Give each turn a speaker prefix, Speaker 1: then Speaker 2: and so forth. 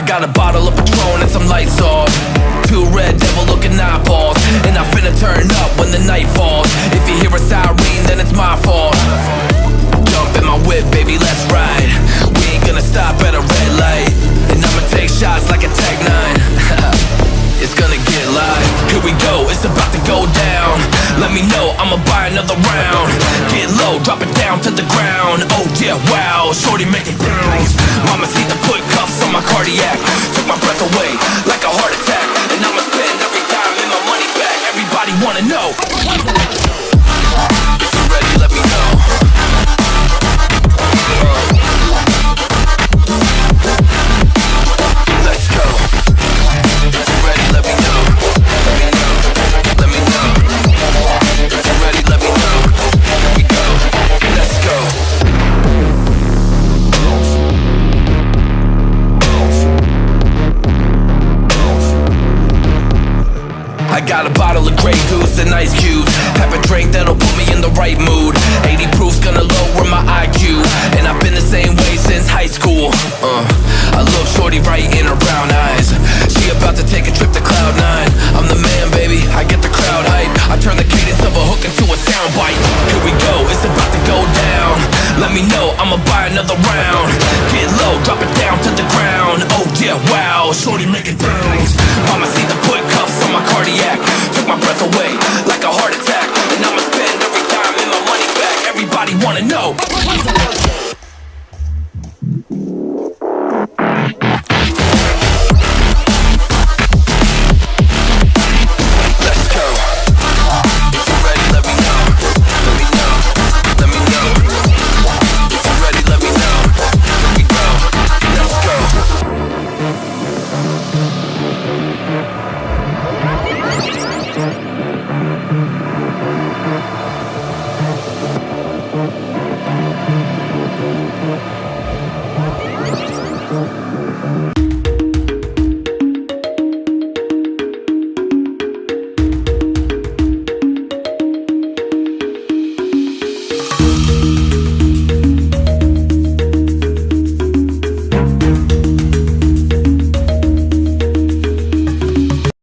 Speaker 1: got a bottle of Patron and some lights off, two red devil looking eyeballs, and I finna turn up when the night falls. If you hear a siren, then it's my fault. Jump in my whip, baby, let's ride. We ain't gonna stop at a red light, and I'ma take shots like a Tech 9. It's gonna get live. Here we go, it's about to go down. Let me know, I'ma buy another round. Get low, drop it down to the ground. Oh yeah, wow, shorty making bounce. Mama see the put cuffs on my cardiac. Took my breath away like a heart attack, and I'ma spend every dime and my money back. Everybody wanna know. If you're ready, let me know. Let's go. If you're ready, let me know. Let me know. Let me know. If you're ready, let me know. Here we go. Let's go. I got a bottle of Grey Goose and ice cubes. Have a drink that'll put me in the right mood. 80 proof's gonna lower my IQ, and I've been the same way since high school. I look shorty right in her brown eyes. She about to take a trip to Cloud 9. I'm the man, baby, I get the crowd hype. I turn the cadence of a hook into a soundbite. Here we go, it's about to go down. Let me know, I'ma buy another round. Get low, drop it down to the ground. Oh yeah, wow, shorty make it bounce. Mama see the put cuffs on my cardiac. Took my breath away like a heart attack, and I'ma spend every dime and my money back. Everybody wanna know. Let's go. If you're ready, let me know. Let me know. Let me know. If you're ready, let me know. Here we go. Let's go.